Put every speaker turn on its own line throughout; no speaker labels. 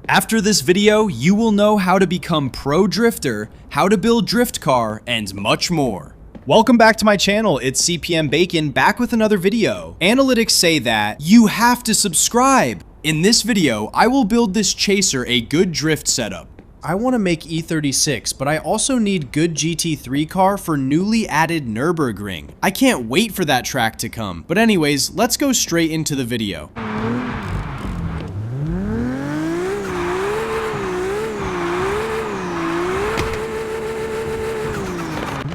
After this video, you will know how to become pro drifter, how to build drift car, and much more. Welcome back to my channel, it's CPM Bacon back with another video. Analytics say that you have to subscribe. In this video, I will build this chaser a good drift setup. I want to make E36, but I also need good GT3 car for newly added Nürburgring. I can't wait for that track to come. But anyways, let's go straight into the video.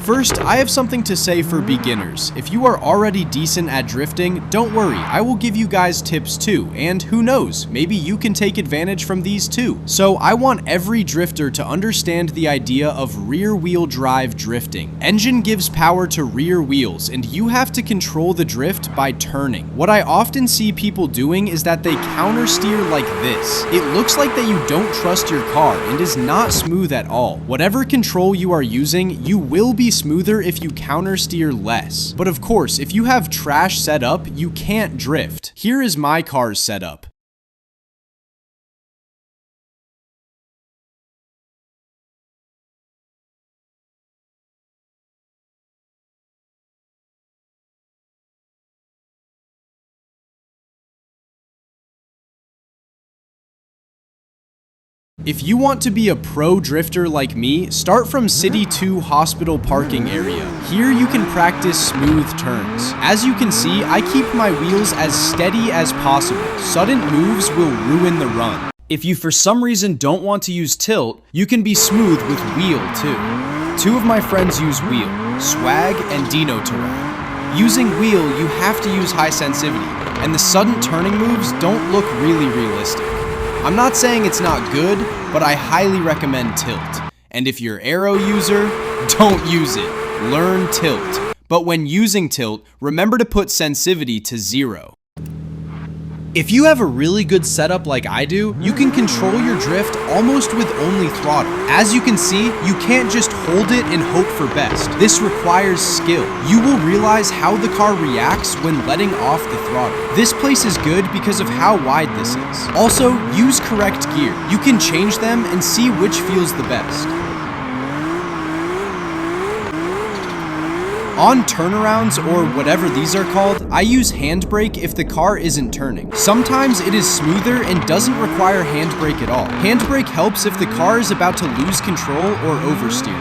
First, I have something to say for beginners. If you are already decent at drifting, don't worry, I will give you guys tips too, and who knows, maybe you can take advantage from these too. So I want every drifter to understand the idea of rear wheel drive drifting. Engine gives power to rear wheels, and you have to control the drift by turning. What I often see people doing is that they counter steer like this. It looks like that you don't trust your car and is not smooth at all. Whatever control you are using, you will be smoother if you counter steer less. But of course, if you have trash set up, you can't drift. Here is my car's setup. If you want to be a pro drifter like me, start from City 2 hospital parking area. Here you can practice smooth turns. As you can see, I keep my wheels as steady as possible. Sudden moves will ruin the run. If you for some reason don't want to use tilt, you can be smooth with wheel too. Two of my friends use wheel, Swag and Dino Terrain. Using wheel, you have to use high sensitivity, and the sudden turning moves don't look really realistic. I'm not saying it's not good, but I highly recommend tilt. And if you're aero user, don't use it. Learn tilt. But when using tilt, remember to put sensitivity to 0. If you have a really good setup like I do, you can control your drift almost with only throttle. As you can see, you can't just hold it and hope for best. This requires skill. You will realize how the car reacts when letting off the throttle. This place is good because of how wide this is. Also, use correct gear. You can change them and see which feels the best. On turnarounds, or whatever these are called, I use handbrake if the car isn't turning. Sometimes it is smoother and doesn't require handbrake at all. Handbrake helps if the car is about to lose control or oversteer.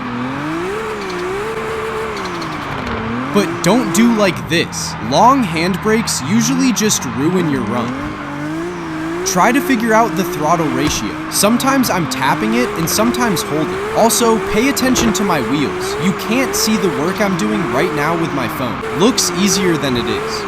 But don't do like this. Long handbrakes usually just ruin your run. Try to figure out the throttle ratio. Sometimes I'm tapping it and sometimes holding. Also, pay attention to my wheels. You can't see the work I'm doing right now with my phone. Looks easier than it is.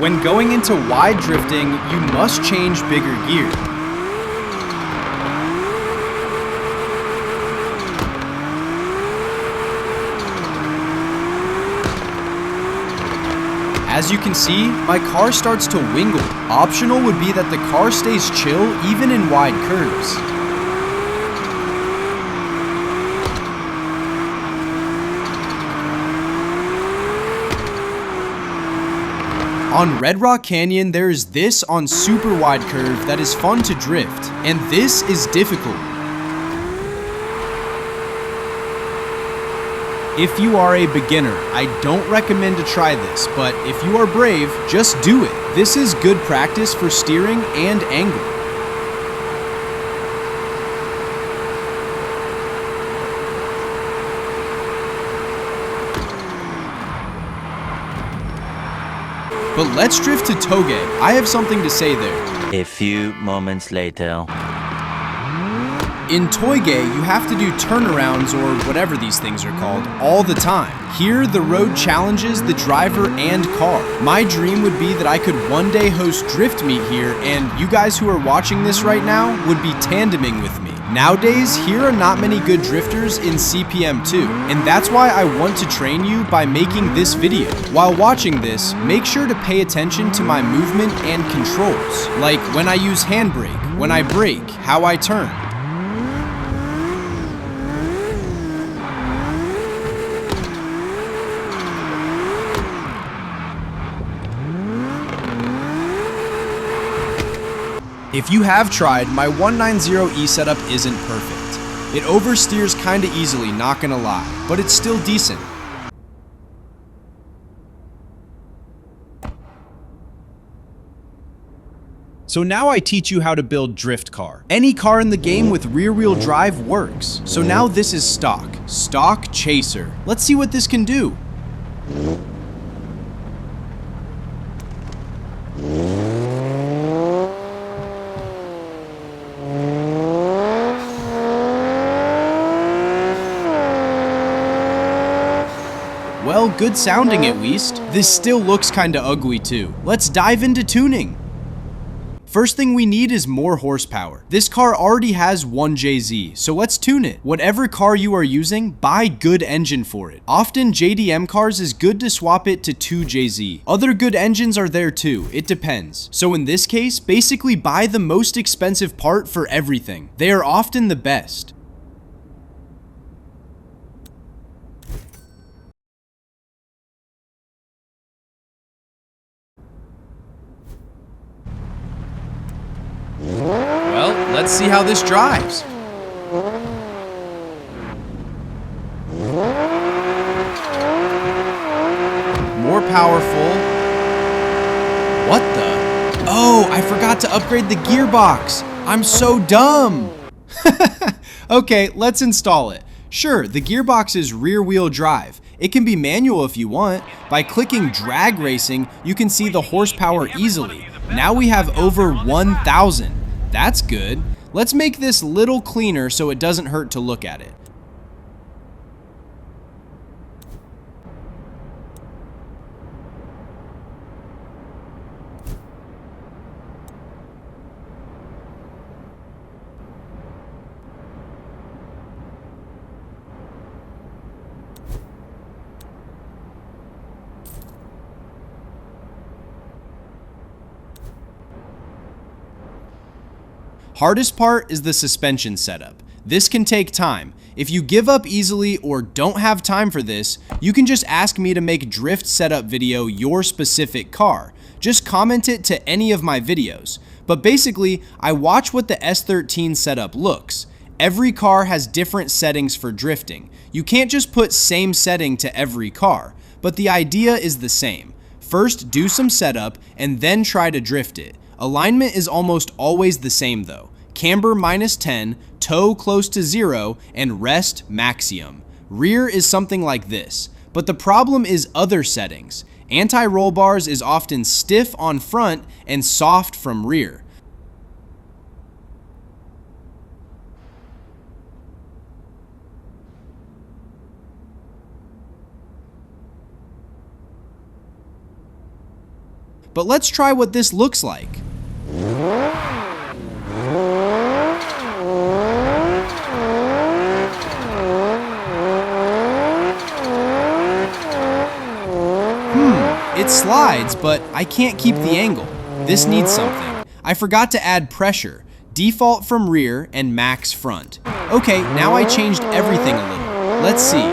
When going into wide drifting, you must change bigger gear. As you can see, my car starts to wingle. Optional would be that the car stays chill even in wide curves. On Red Rock Canyon, there is this on super wide curve that is fun to drift, and this is difficult. If you are a beginner, I don't recommend to try this, but if you are brave, just do it. This is good practice for steering and angle. But let's drift to Toge. I have something to say there.
A few moments later.
In Toige, you have to do turnarounds, or whatever these things are called, all the time. Here, the road challenges the driver and car. My dream would be that I could one day host Drift Meet here, and you guys who are watching this right now would be tandeming with me. Nowadays, here are not many good drifters in CPM2, and that's why I want to train you by making this video. While watching this, make sure to pay attention to my movement and controls, like when I use handbrake, when I brake, how I turn. If you have tried, my 190E setup isn't perfect. It oversteers kinda easily, not gonna lie, but it's still decent. So now I teach you how to build drift car. Any car in the game with rear-wheel drive works. So now this is Stock Chaser. Let's see what this can do. Well, good sounding at least. This still looks kinda ugly too. Let's dive into tuning. First thing we need is more horsepower. This car already has 1JZ, so let's tune it. Whatever car you are using, buy good engine for it. Often JDM cars is good to swap it to 2JZ. Other good engines are there too, it depends. So in this case, basically buy the most expensive part for everything. They are often the best. Well, let's see how this drives. More powerful. What the? Oh, I forgot to upgrade the gearbox. I'm so dumb. Okay, let's install it. Sure, the gearbox is rear-wheel drive. It can be manual if you want. By clicking drag racing, you can see the horsepower easily. Now we have over 1,000. That's good. Let's make this little cleaner so it doesn't hurt to look at it. Hardest part is the suspension setup. This can take time. If you give up easily or don't have time for this, you can just ask me to make drift setup video your specific car. Just comment it to any of my videos. But basically, I watch what the S13 setup looks. Every car has different settings for drifting. You can't just put same setting to every car, but the idea is the same. First, do some setup and then try to drift it. Alignment is almost always the same though. Camber -10, toe close to 0, and rest maximum. Rear is something like this, but the problem is other settings. Anti-roll bars is often stiff on front and soft from rear. But let's try what this looks like. It slides, but I can't keep the angle. This needs something. I forgot to add pressure. Default from rear and max front. Okay, now I changed everything a little. Let's see.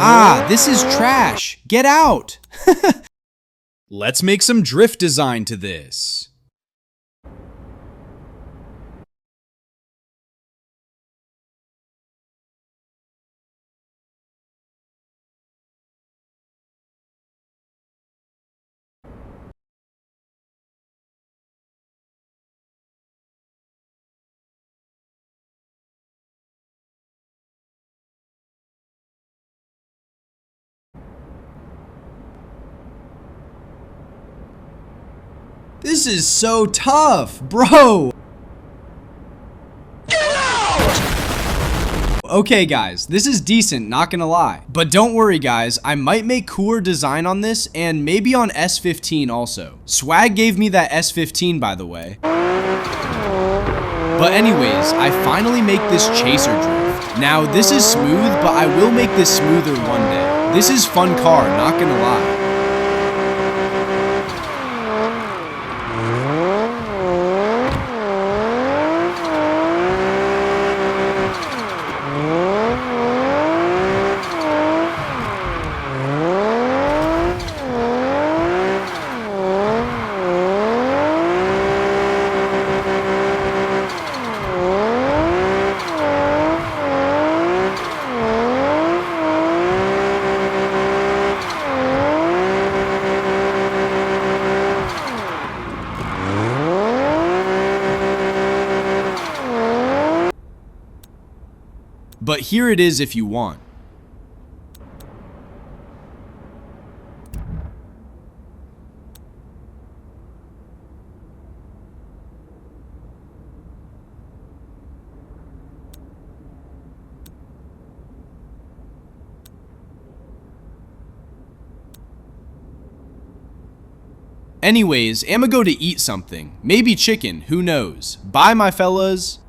Ah, this is trash. Get out. Let's make some drift design to this. This is so tough, bro. Get out! Okay guys, this is decent, not gonna lie. But don't worry guys, I might make cooler design on this and maybe on S15 also. Swag gave me that S15 by the way. But anyways, I finally make this chaser drift. Now this is smooth, but I will make this smoother one day. This is fun car, not gonna lie. but here it is if you want. Anyways, I'ma go to eat something. Maybe chicken, who knows. Bye, my fellas.